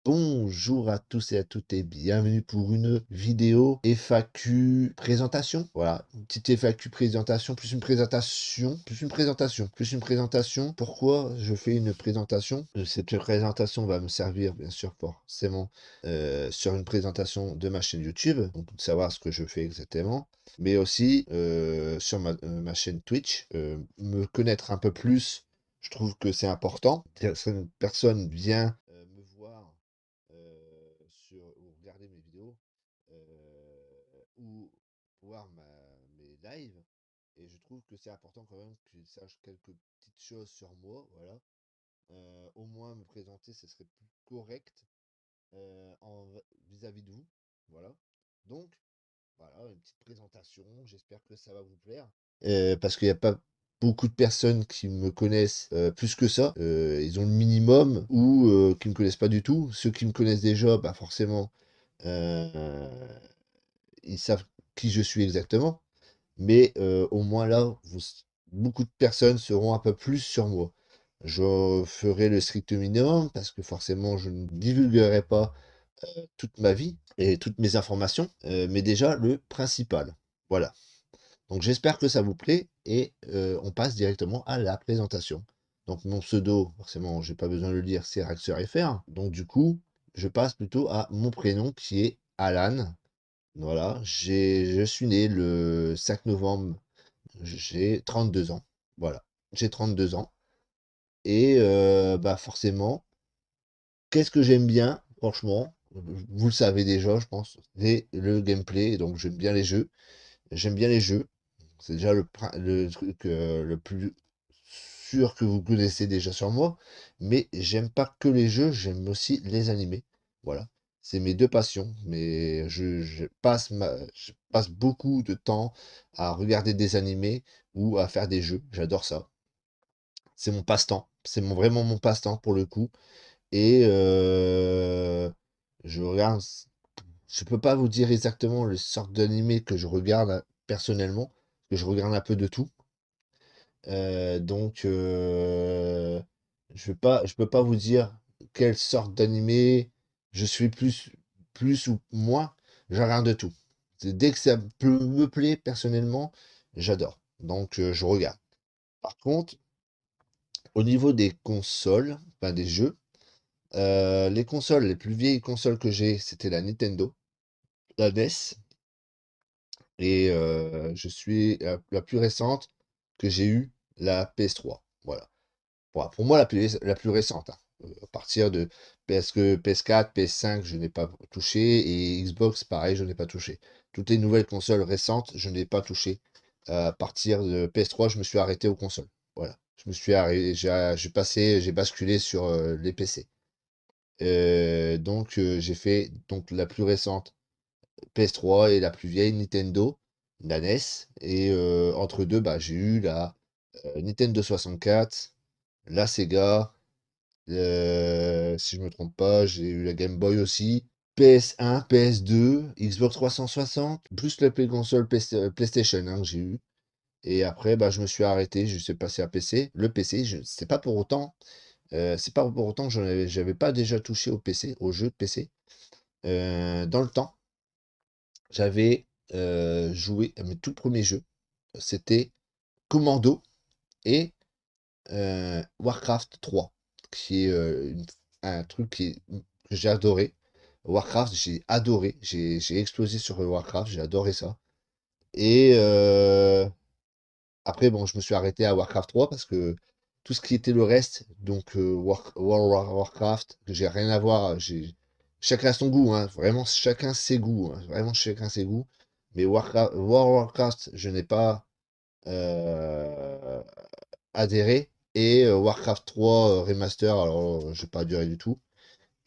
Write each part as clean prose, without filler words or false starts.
Bonjour à tous et à toutes et bienvenue pour une vidéo FAQ présentation. Voilà, une petite FAQ présentation, plus une présentation, plus une présentation, plus une présentation. Pourquoi je fais une présentation? Cette présentation va me servir bien sûr forcément sur une présentation de ma chaîne YouTube, donc de savoir ce que je fais exactement, mais aussi sur ma chaîne Twitch, me connaître un peu plus. Je trouve que c'est important. Certaines personnes viennent me voir ou regarder mes vidéos ou voir mes lives. Et je trouve que c'est important quand même qu'ils sachent quelques petites choses sur moi. Voilà. Au moins me présenter, ce serait plus correct vis-à-vis de vous. Voilà. Donc, voilà, une petite présentation. J'espère que ça va vous plaire. Parce qu'il n'y a pas beaucoup de personnes qui me connaissent plus que ça. Ils ont le minimum ou qui me connaissent pas du tout. Ceux qui me connaissent déjà, bah forcément, euh, ils savent qui je suis exactement. Mais au moins là, beaucoup de personnes seront un peu plus sur moi. Je ferai le strict minimum parce que forcément, je ne divulguerai pas toute ma vie et toutes mes informations, mais déjà le principal. Voilà. Donc j'espère que ça vous plaît et on passe directement à la présentation. Donc mon pseudo, forcément, j'ai pas besoin de le dire, c'est RaxerFR. Donc du coup, je passe plutôt à mon prénom qui est Alan. Voilà, je suis né le 5 novembre, j'ai 32 ans. Voilà, j'ai 32 ans. Et bah forcément, qu'est-ce que j'aime bien, franchement, vous le savez déjà, je pense, c'est le gameplay. Donc j'aime bien les jeux. J'aime bien les jeux. C'est déjà le truc le plus sûr que vous connaissez déjà sur moi. Mais j'aime pas que les jeux, j'aime aussi les animés. Voilà. C'est mes deux passions. Mais je passe beaucoup de temps à regarder des animés ou à faire des jeux. J'adore ça. C'est mon passe-temps. Vraiment mon passe-temps pour le coup. Et je regarde. Je peux pas vous dire exactement le sort d'animé que je regarde personnellement, parce que je regarde un peu de tout. Donc, je peux pas vous dire quelle sorte d'animé je suis plus ou moins. Je regarde de tout. Dès que ça me plaît personnellement, j'adore. Donc, je regarde. Par contre, au niveau des consoles, enfin des jeux, les consoles, les plus vieilles consoles que j'ai, c'était la Nintendo, la NES. Et je suis la plus récente que j'ai eue, la PS3. Voilà. Voilà, pour moi, la plus récente, hein. À partir de PS4, PS5, je n'ai pas touché. Et Xbox, pareil, je n'ai pas touché. Toutes les nouvelles consoles récentes, je n'ai pas touché. À partir de PS3, je me suis arrêté aux consoles. Voilà. Je me suis arrêté, j'ai basculé sur les PC. Donc, j'ai fait donc la plus récente PS3 et la plus vieille Nintendo, la NES. Et entre deux, bah, j'ai eu la Nintendo 64, la Sega, si je me trompe pas, j'ai eu la Game Boy aussi, PS1, PS2, Xbox 360, plus la console PlayStation hein, que j'ai eu. Et après, bah, je me suis arrêté, je suis passé à PC. Le PC, c'est pas pour autant que j'avais pas déjà touché au PC, aux jeux de PC. Dans le temps, j'avais joué à mes tout premiers jeux. C'était Commando et Warcraft 3, qui est un truc que j'ai adoré. Warcraft, j'ai adoré. J'ai explosé sur Warcraft, j'ai adoré ça. Et après, bon, je me suis arrêté à Warcraft 3 parce que tout ce qui était le reste, donc Warcraft, que j'ai rien à voir, chacun a son goût, hein, vraiment chacun ses goûts, hein, vraiment chacun ses goûts. Mais Warcraft, je n'ai pas euh, adhéré. Et Warcraft 3 Remaster, alors j'ai pas adhéré du tout.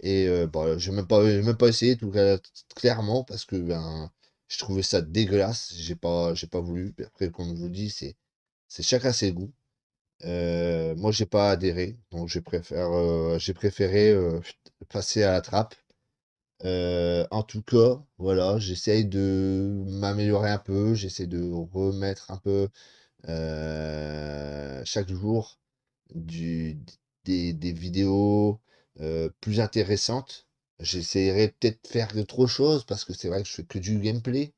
Et bon, j'ai même pas essayé clairement parce que ben, je trouvais ça dégueulasse. J'ai pas voulu. Puis après, comme je vous dis, c'est chacun ses goûts. Moi, j'ai pas adhéré, donc j'ai préféré passer à la trappe. En tout cas, voilà, j'essaye de m'améliorer un peu, j'essaie de remettre un peu chaque jour du, des vidéos plus intéressantes J'essayerai peut-être de faire d'autres choses parce que c'est vrai que je fais que du gameplay.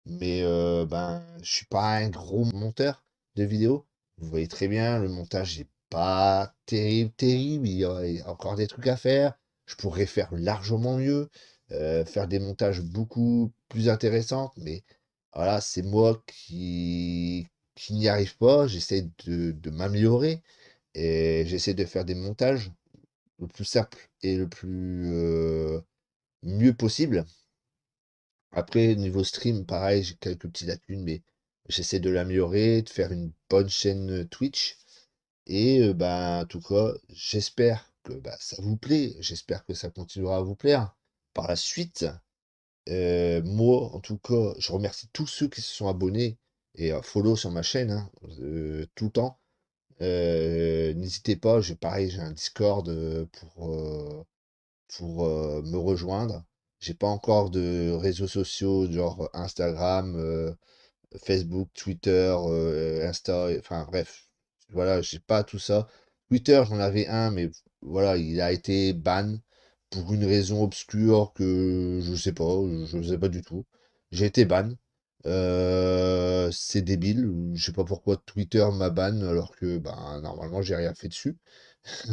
Mais ben, je suis pas un gros monteur de vidéos. Vous voyez très bien, le montage est pas terrible, terrible. Il y a encore des trucs à faire. Je pourrais faire largement mieux, faire des montages beaucoup plus intéressants. Mais voilà, c'est moi qui n'y arrive pas. J'essaie de m'améliorer et j'essaie de faire des montages le plus simple et le plus mieux possible. Après, niveau stream, pareil, j'ai quelques petites lacunes, mais j'essaie de l'améliorer, de faire une bonne chaîne Twitch. Et bah, en tout cas, j'espère que bah, ça vous plaît. J'espère que ça continuera à vous plaire par la suite. Moi, en tout cas, je remercie tous ceux qui se sont abonnés et follow sur ma chaîne hein, tout le temps. N'hésitez pas, pareil, j'ai un Discord pour me rejoindre. J'ai pas encore de réseaux sociaux genre Instagram, Facebook, Twitter, Insta, enfin bref, voilà, j'ai pas tout ça. Twitter, j'en avais un, mais voilà, il a été ban pour une raison obscure que je sais pas du tout. J'ai été ban. C'est débile, je sais pas pourquoi Twitter m'a ban alors que ben normalement j'ai rien fait dessus.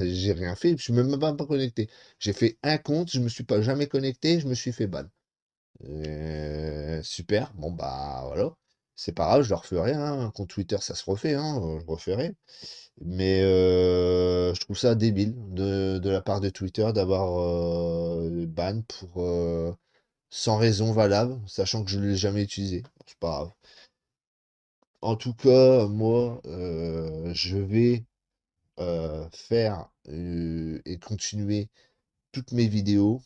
J'ai rien fait, je suis même pas connecté. J'ai fait un compte, je me suis pas jamais connecté, je me suis fait ban. Super, bon bah voilà. C'est pas grave, je le referai, hein. Un compte Twitter, ça se refait, hein, je referai. Mais je trouve ça débile de la part de Twitter d'avoir ban pour sans raison valable, sachant que je ne l'ai jamais utilisé. C'est pas grave. En tout cas, moi, je vais faire et continuer toutes mes vidéos,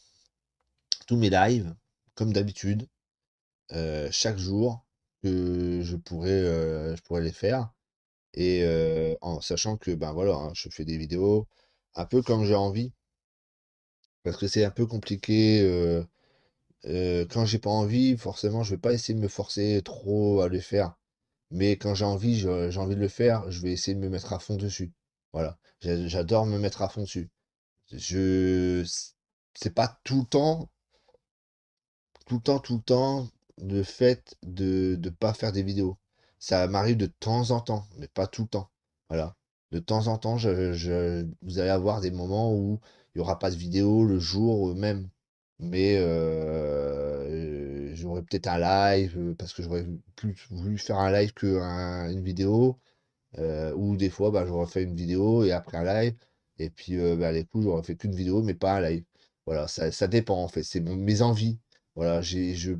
tous mes lives, comme d'habitude, chaque jour que je pourrais les faire. Et en sachant que, ben voilà, hein, je fais des vidéos un peu comme j'ai envie, parce que c'est un peu compliqué. Quand j'ai pas envie, forcément, je vais pas essayer de me forcer trop à le faire. Mais quand j'ai envie, j'ai envie de le faire, je vais essayer de me mettre à fond dessus. Voilà, j'adore me mettre à fond dessus. Je c'est pas tout le temps, le fait de pas faire des vidéos. Ça m'arrive de temps en temps, mais pas tout le temps. Voilà. De temps en temps, vous allez avoir des moments où il n'y aura pas de vidéo le jour même. Mais j'aurai peut-être un live, parce que j'aurais plus voulu faire un live que une vidéo. Ou des fois, bah, j'aurais fait une vidéo et après un live. Et puis, bah, les coups, j'aurais fait qu'une vidéo, mais pas un live. Voilà, ça dépend en fait. C'est mes envies. Voilà, je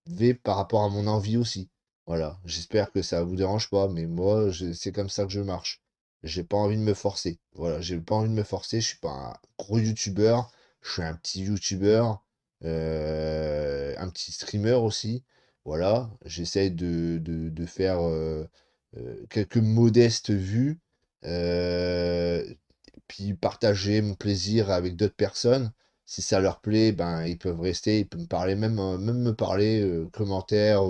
vais par rapport à mon envie aussi. Voilà, j'espère que ça vous dérange pas, mais moi, c'est comme ça que je marche. J'ai pas envie de me forcer. Voilà, j'ai pas envie de me forcer. Je suis pas un gros youtubeur. Je suis un petit youtubeur, un petit streamer aussi. Voilà, j'essaye de faire quelques modestes vues, puis partager mon plaisir avec d'autres personnes. Si ça leur plaît, ben, ils peuvent rester, ils peuvent me parler, même me parler, commentaires,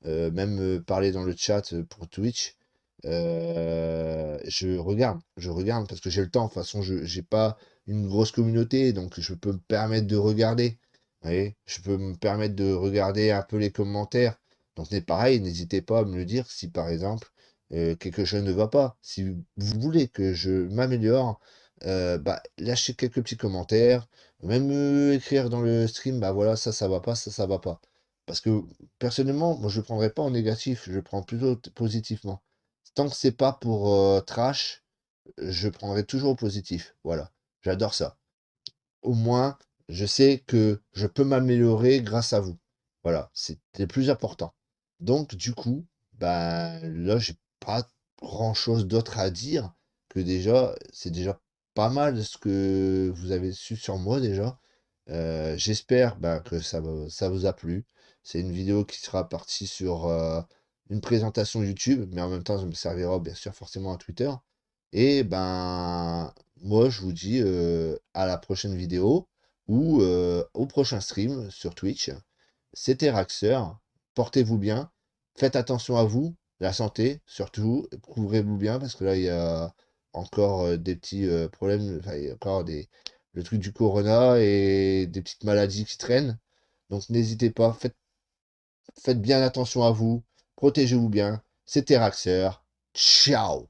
même parler dans le chat pour Twitch. Je regarde parce que j'ai le temps. De toute façon, je j'ai pas une grosse communauté, donc je peux me permettre de regarder. Vous voyez, je peux me permettre de regarder un peu les commentaires. Donc c'est pareil, n'hésitez pas à me le dire si par exemple quelque chose ne va pas. Si vous voulez que je m'améliore, bah, lâchez quelques petits commentaires, même écrire dans le stream, bah voilà, ça va pas, ça va pas. Parce que personnellement, moi je le prendrai pas en négatif, je le prends plutôt positivement. Tant que c'est pas pour trash, je prendrai toujours au positif. Voilà, j'adore ça. Au moins, je sais que je peux m'améliorer grâce à vous. Voilà, c'est le plus important. Donc, du coup, bah, là, j'ai pas grand-chose d'autre à dire que déjà, c'est déjà pas mal ce que vous avez su sur moi déjà. J'espère bah, que ça vous a plu. C'est une vidéo qui sera partie sur une présentation YouTube, mais en même temps, ça me servira bien sûr forcément à Twitter. Et ben, moi, je vous dis à la prochaine vidéo ou au prochain stream sur Twitch. C'était Raxeur. Portez-vous bien. Faites attention à vous, la santé surtout. Couvrez-vous bien parce que là, il y a encore des petits problèmes. Enfin, il y a encore le truc du corona et des petites maladies qui traînent. Donc n'hésitez pas, faites bien attention à vous, protégez-vous bien. C'était Raxer. Ciao!